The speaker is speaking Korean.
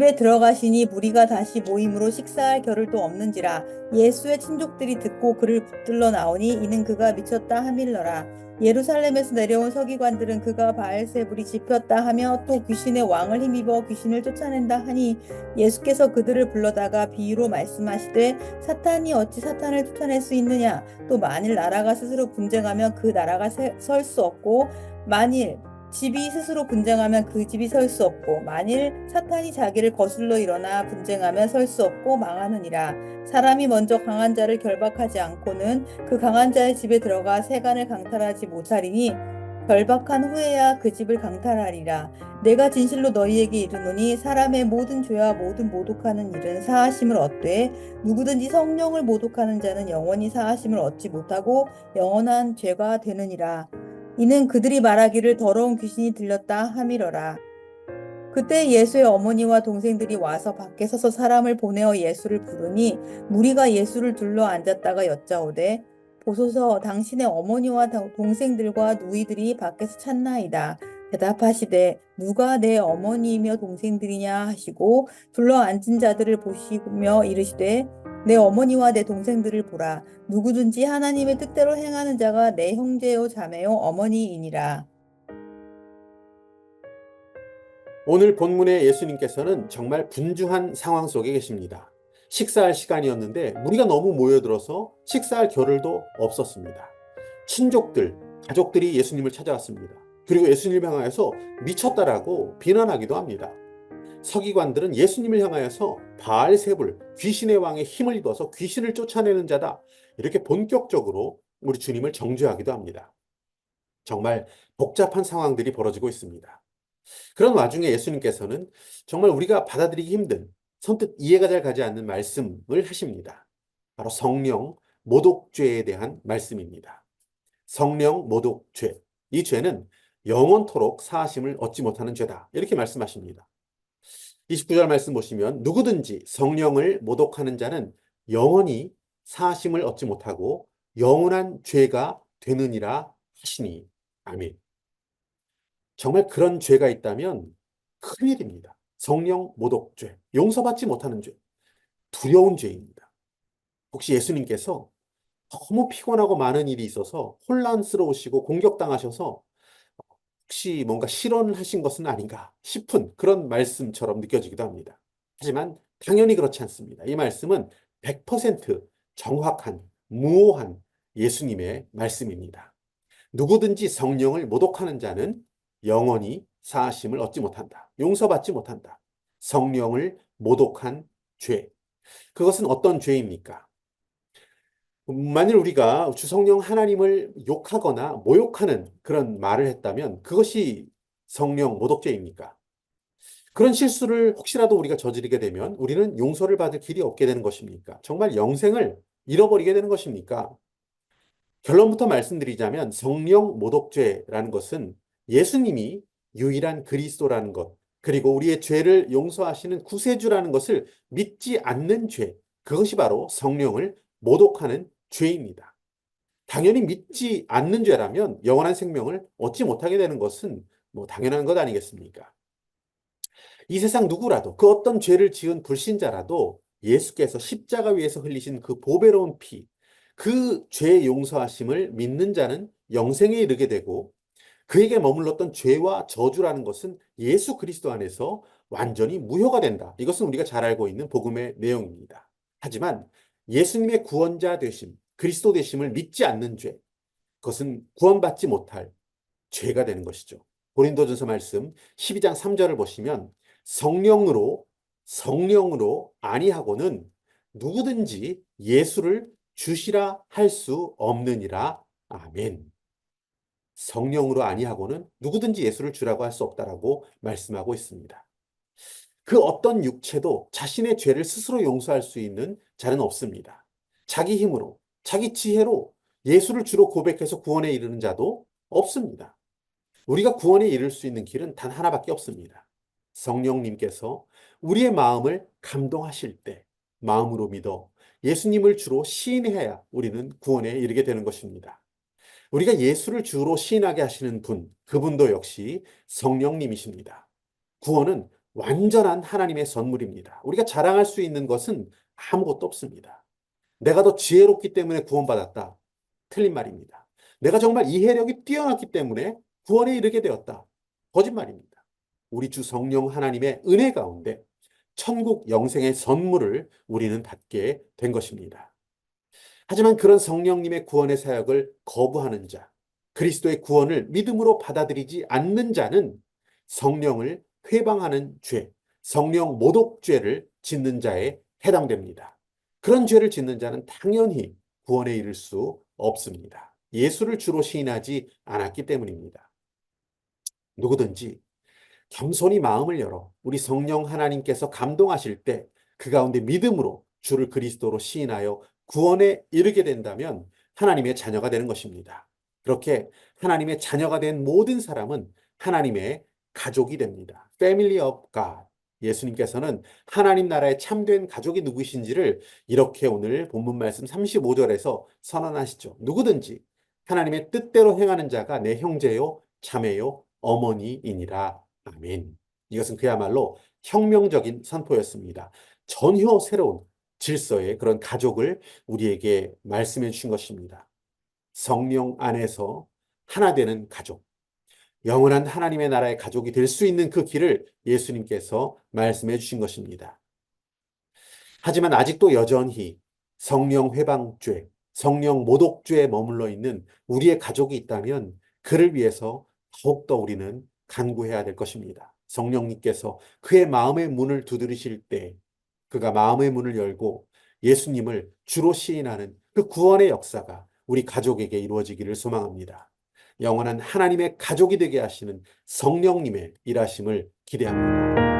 집에 들어가시니 무리가 다시 모임으로 식사할 겨를도 없는지라. 예수의 친족들이 듣고 그를 붙들러 나오니 이는 그가 미쳤다 하밀러라. 예루살렘에서 내려온 서기관들은 그가 바알세불이 집혔다 하며 또 귀신의 왕을 힘입어 귀신을 쫓아낸다 하니 예수께서 그들을 불러다가 비유로 말씀하시되 사탄이 어찌 사탄을 쫓아낼 수 있느냐. 또 만일 나라가 스스로 분쟁하면 그 나라가 설 수 없고 만일 집이 스스로 분쟁하면 그 집이 설 수 없고 만일 사탄이 자기를 거슬러 일어나 분쟁하면 설 수 없고 망하느니라. 사람이 먼저 강한 자를 결박하지 않고는 그 강한 자의 집에 들어가 세간을 강탈하지 못하리니 결박한 후에야 그 집을 강탈하리라. 내가 진실로 너희에게 이르노니 사람의 모든 죄와 모든 모독하는 일은 사하심을 얻되 누구든지 성령을 모독하는 자는 영원히 사하심을 얻지 못하고 영원한 죄가 되느니라. 이는 그들이 말하기를 더러운 귀신이 들렸다 함이러라. 그때 예수의 어머니와 동생들이 와서 밖에 서서 사람을 보내어 예수를 부르니 무리가 예수를 둘러 앉았다가 여짜오되 보소서 당신의 어머니와 동생들과 누이들이 밖에서 찾나이다. 대답하시되 누가 내 어머니이며 동생들이냐 하시고 둘러 앉은 자들을 보시며 이르시되 내 어머니와 내 동생들을 보라. 누구든지 하나님의 뜻대로 행하는 자가 내 형제요 자매요 어머니이니라. 오늘 본문의 예수님께서는 정말 분주한 상황 속에 계십니다. 식사할 시간이었는데 무리가 너무 모여들어서 식사할 겨를도 없었습니다. 친족들, 가족들이 예수님을 찾아왔습니다. 그리고 예수님을 향하여서 미쳤다라고 비난하기도 합니다. 서기관들은 예수님을 향하여서 바알세불, 귀신의 왕의 힘을 입어서 귀신을 쫓아내는 자다. 이렇게 본격적으로 우리 주님을 정죄하기도 합니다. 정말 복잡한 상황들이 벌어지고 있습니다. 그런 와중에 예수님께서는 정말 우리가 받아들이기 힘든, 선뜻 이해가 잘 가지 않는 말씀을 하십니다. 바로 성령 모독죄에 대한 말씀입니다. 성령 모독죄. 이 죄는 영원토록 사하심을 얻지 못하는 죄다. 이렇게 말씀하십니다. 29절 말씀 보시면 누구든지 성령을 모독하는 자는 영원히 사하심을 얻지 못하고 영원한 죄가 되느니라 하시니. 아멘. 정말 그런 죄가 있다면 큰일입니다. 성령 모독죄, 용서받지 못하는 죄, 두려운 죄입니다. 혹시 예수님께서 너무 피곤하고 많은 일이 있어서 혼란스러우시고 공격당하셔서 혹시 뭔가 실언을 하신 것은 아닌가 싶은 그런 말씀처럼 느껴지기도 합니다. 하지만 당연히 그렇지 않습니다. 이 말씀은 100% 정확한, 무오한 예수님의 말씀입니다. 누구든지 성령을 모독하는 자는 영원히 사하심을 얻지 못한다. 용서받지 못한다. 성령을 모독한 죄. 그것은 어떤 죄입니까? 만일 우리가 주성령 하나님을 욕하거나 모욕하는 그런 말을 했다면 그것이 성령 모독죄입니까? 그런 실수를 혹시라도 우리가 저지르게 되면 우리는 용서를 받을 길이 없게 되는 것입니까? 정말 영생을 잃어버리게 되는 것입니까? 결론부터 말씀드리자면 성령 모독죄라는 것은 예수님이 유일한 그리스도라는 것, 그리고 우리의 죄를 용서하시는 구세주라는 것을 믿지 않는 죄, 그것이 바로 성령을 모독하는 죄입니다. 당연히 믿지 않는 죄라면 영원한 생명을 얻지 못하게 되는 것은 뭐 당연한 것 아니겠습니까? 이 세상 누구라도 그 어떤 죄를 지은 불신자라도 예수께서 십자가 위에서 흘리신 그 보배로운 피, 그 죄 용서하심을 믿는 자는 영생에 이르게 되고 그에게 머물렀던 죄와 저주라는 것은 예수 그리스도 안에서 완전히 무효가 된다. 이것은 우리가 잘 알고 있는 복음의 내용입니다. 하지만 예수님의 구원자 되심, 그리스도 되심을 믿지 않는 죄, 그것은 구원받지 못할 죄가 되는 것이죠. 고린도전서 말씀 12장 3절을 보시면 성령으로 아니하고는 누구든지 예수를 주시라 할 수 없느니라. 아멘. 성령으로 아니하고는 누구든지 예수를 주라고 할 수 없다라고 말씀하고 있습니다. 그 어떤 육체도 자신의 죄를 스스로 용서할 수 있는 자는 없습니다. 자기 힘으로, 자기 지혜로 예수를 주로 고백해서 구원에 이르는 자도 없습니다. 우리가 구원에 이를 수 있는 길은 단 하나밖에 없습니다. 성령님께서 우리의 마음을 감동하실 때 마음으로 믿어 예수님을 주로 시인해야 우리는 구원에 이르게 되는 것입니다. 우리가 예수를 주로 시인하게 하시는 분, 그분도 역시 성령님이십니다. 구원은 완전한 하나님의 선물입니다. 우리가 자랑할 수 있는 것은 아무것도 없습니다. 내가 더 지혜롭기 때문에 구원받았다. 틀린 말입니다. 내가 정말 이해력이 뛰어났기 때문에 구원에 이르게 되었다. 거짓말입니다. 우리 주 성령 하나님의 은혜 가운데 천국 영생의 선물을 우리는 받게 된 것입니다. 하지만 그런 성령님의 구원의 사역을 거부하는 자, 그리스도의 구원을 믿음으로 받아들이지 않는 자는 성령을 회방하는 죄, 성령 모독죄를 짓는 자에 해당됩니다. 그런 죄를 짓는 자는 당연히 구원에 이를 수 없습니다. 예수를 주로 시인하지 않았기 때문입니다. 누구든지 겸손히 마음을 열어 우리 성령 하나님께서 감동하실 때 그 가운데 믿음으로 주를 그리스도로 시인하여 구원에 이르게 된다면 하나님의 자녀가 되는 것입니다. 그렇게 하나님의 자녀가 된 모든 사람은 하나님의 가족이 됩니다. Family of God. 예수님께서는 하나님 나라의 참된 가족이 누구신지를 이렇게 오늘 본문 말씀 35절에서 선언하시죠. 누구든지 하나님의 뜻대로 행하는 자가 내 형제요, 자매요, 어머니이니라. 아멘. 이것은 그야말로 혁명적인 선포였습니다. 전혀 새로운 질서의 그런 가족을 우리에게 말씀해 주신 것입니다. 성령 안에서 하나 되는 가족, 영원한 하나님의 나라의 가족이 될 수 있는 그 길을 예수님께서 말씀해 주신 것입니다. 하지만 아직도 여전히 성령 회방죄, 성령 모독죄에 머물러 있는 우리의 가족이 있다면 그를 위해서 더욱더 우리는 간구해야 될 것입니다. 성령님께서 그의 마음의 문을 두드리실 때 그가 마음의 문을 열고 예수님을 주로 시인하는 그 구원의 역사가 우리 가족에게 이루어지기를 소망합니다. 영원한 하나님의 가족이 되게 하시는 성령님의 일하심을 기대합니다.